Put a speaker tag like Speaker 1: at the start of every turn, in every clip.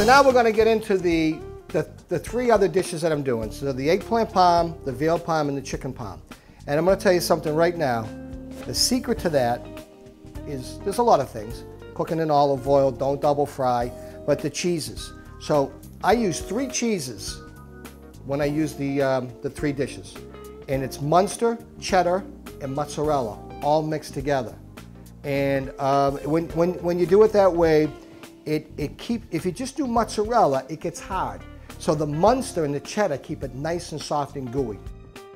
Speaker 1: now we're going to get into the three other dishes that I'm doing. So the eggplant parm, the veal parm, and the chicken parm. And I'm going to tell you something right now. The secret to that is, there's a lot of things. Cooking in olive oil, don't double fry, but the cheeses. So I use 3 cheeses when I use the 3 dishes. And it's Munster, cheddar, and mozzarella, all mixed together. And when you do it that way, if you just do mozzarella, it gets hard. So the Munster and the cheddar keep it nice and soft and gooey.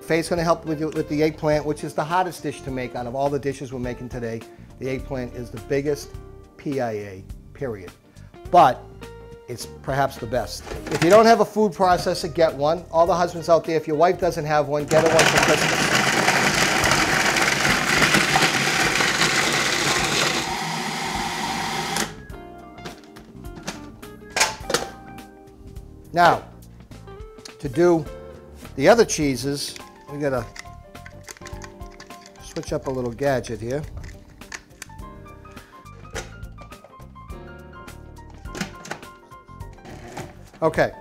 Speaker 1: Faye's going to help with the eggplant, which is the hardest dish to make out of all the dishes we're making today. The eggplant is the biggest PIA, period. But it's perhaps the best. If you don't have a food processor, get one. All the husbands out there, if your wife doesn't have one, get her one for Christmas. Now, to do the other cheeses, we gotta switch up a little gadget here. Okay,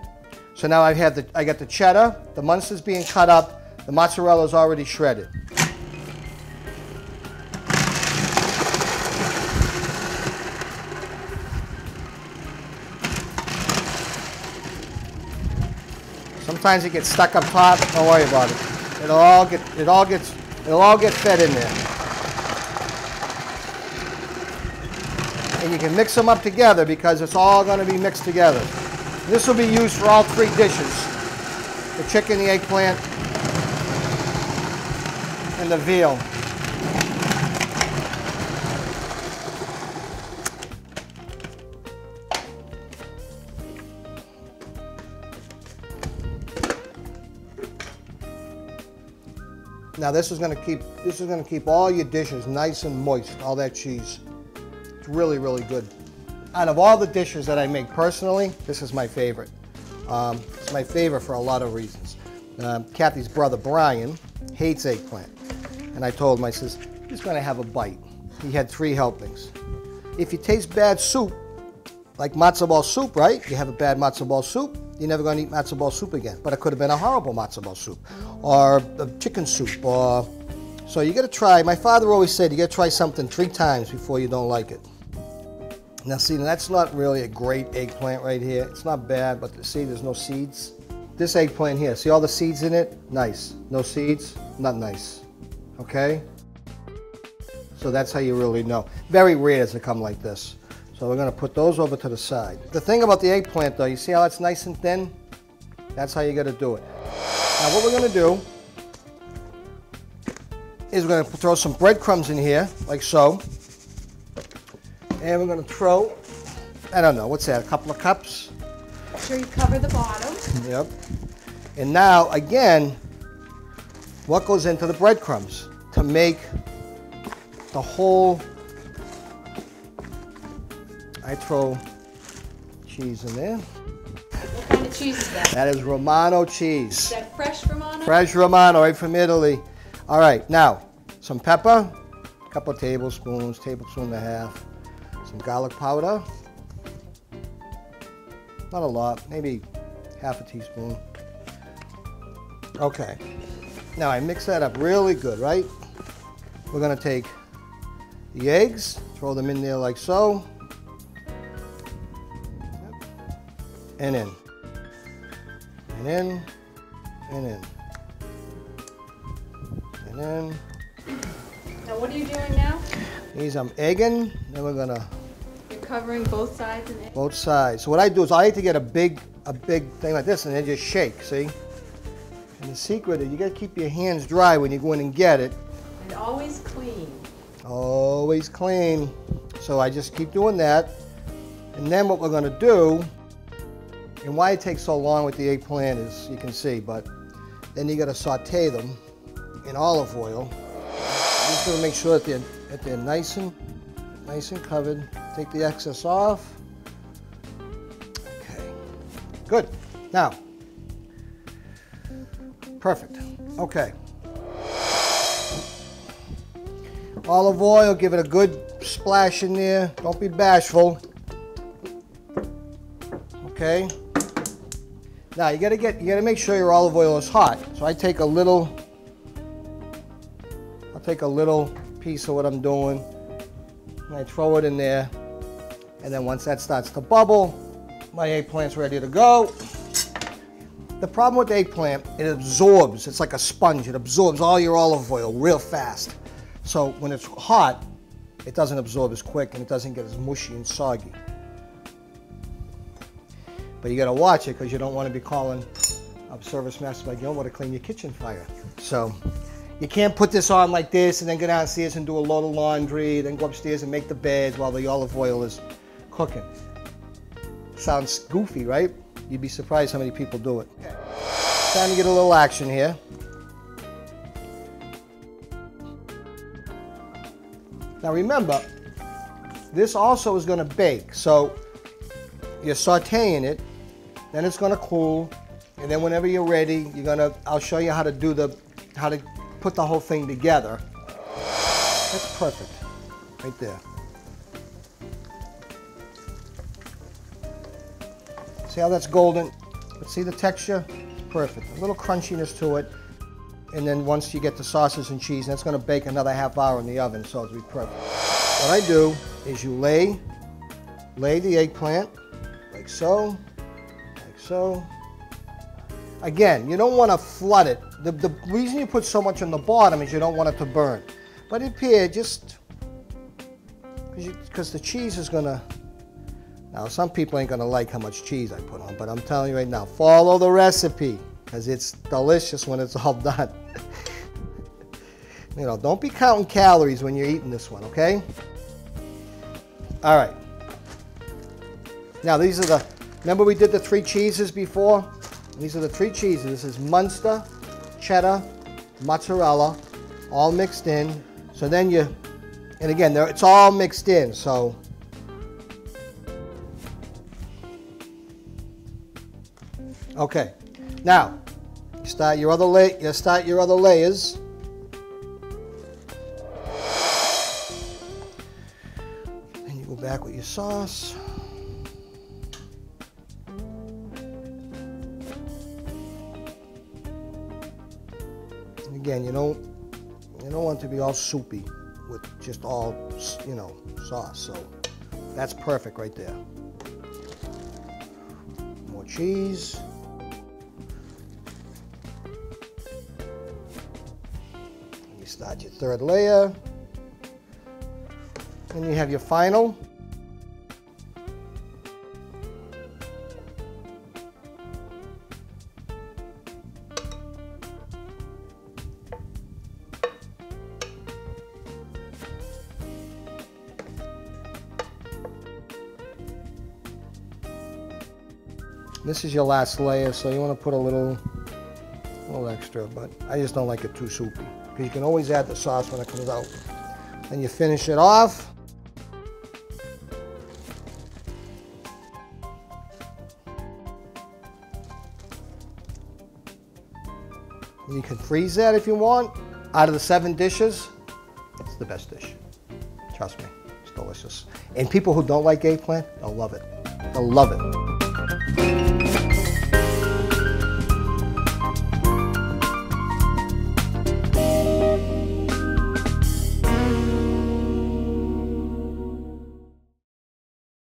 Speaker 1: so now I got the cheddar, the Munster's being cut up, the mozzarella's already shredded. Sometimes it gets stuck up top. Don't worry about it. It'll all get fed in there. And you can mix them up together because it's all going to be mixed together. This will be used for all 3 dishes: the chicken, the eggplant, and the veal. Now this is going to keep all your dishes nice and moist, all that cheese. It's really, really good. Out of all the dishes that I make personally, this is my favorite. It's my favorite for a lot of reasons. Kathy's brother Brian hates eggplant. And I told him, I says, he's going to have a bite. He had 3 helpings. If you taste bad soup, like matzo ball soup, right? You have a bad matzo ball soup, you're never going to eat matzo ball soup again. But it could have been a horrible matzo ball soup, or a chicken soup, or... So you got to try, my father always said, you got to try something 3 times before you don't like it. Now see, that's not really a great eggplant right here. It's not bad, but see, there's no seeds. This eggplant here, see all the seeds in it? Nice. No seeds? Not nice. Okay? So that's how you really know. Very rare does it come like this. So we're going to put those over to the side. The thing about the eggplant though, you see how it's nice and thin? That's how you got to do it. Now what we're going to do is we're going to throw some breadcrumbs in here, like so. And we're going to throw, I don't know, what's that, a couple of cups?
Speaker 2: Make sure you cover the bottom.
Speaker 1: Yep. And now, again, what goes into the breadcrumbs to make the whole, I throw cheese in there.
Speaker 2: What kind of cheese is that?
Speaker 1: That is Romano cheese.
Speaker 2: Is that fresh Romano?
Speaker 1: Fresh Romano, right from Italy. All right, now, some pepper, a couple of tablespoons, tablespoon and a half. Some garlic powder, not a lot, maybe half a teaspoon. Okay, now I mix that up really good, right? We're gonna take the eggs, throw them in there like so, and in, and in, and in, and in.
Speaker 2: Now what are you doing now?
Speaker 1: These I'm egging, then we're gonna...
Speaker 2: You're covering both sides and
Speaker 1: both sides. So what I do is I like to get a big thing like this and then just shake, see? And the secret is you gotta keep your hands dry when you go in and get it.
Speaker 2: And always clean.
Speaker 1: Always clean. So I just keep doing that. And then what we're gonna do, and why it takes so long with the eggplant is you can see, but then you gotta saute them in olive oil. Just gonna make sure that they're nice and covered. Take the excess off. Okay, good. Now, perfect. Okay. Olive oil, give it a good splash in there. Don't be bashful. Okay. Now you gotta make sure your olive oil is hot. So I take a little, I'll take a little piece of what I'm doing and I throw it in there. And then once that starts to bubble, my eggplant's ready to go. The problem with the eggplant, it absorbs. It's like a sponge. It absorbs all your olive oil real fast. So when it's hot, it doesn't absorb as quick and it doesn't get as mushy and soggy. But you gotta watch it because you don't want to be calling up Service Master like Gilmore to clean your kitchen fire. So you can't put this on like this and then go downstairs and do a load of laundry, then go upstairs and make the beds while the olive oil is cooking. Sounds goofy, right? You'd be surprised how many people do it. Okay. Time to get a little action here. Now remember, this also is going to bake. So you're sauteing it, then it's going to cool, and then whenever you're ready, I'll show you how to put the whole thing together. That's perfect, right there. See how that's golden? But see the texture? Perfect. A little crunchiness to it. And then once you get the sauces and cheese, that's going to bake another half hour in the oven, so it'll be perfect. What I do is you lay the eggplant like so, like so. Again, you don't want to flood it. The reason you put so much on the bottom is you don't want it to burn. But up here, just because the cheese is going to. Now, some people ain't gonna like how much cheese I put on, but I'm telling you right now, follow the recipe, because it's delicious when it's all done. You know, don't be counting calories when you're eating this one, okay? All right. Now, these are remember we did the 3 cheeses before? These are the 3 cheeses. This is Munster, cheddar, mozzarella, all mixed in. So then and again, it's all mixed in, so. Okay, now you start your other layers. Then you go back with your sauce. And again, you don't want it to be all soupy with just all, sauce. So that's perfect right there. More cheese. Start your 3rd layer, and you have your final. This is your last layer, so you want to put a little extra, but I just don't like it too soupy. You can always add the sauce when it comes out. Then you finish it off. And you can freeze that if you want. Out of the 7 dishes, it's the best dish. Trust me, it's delicious. And people who don't like eggplant, they'll love it. They'll love it.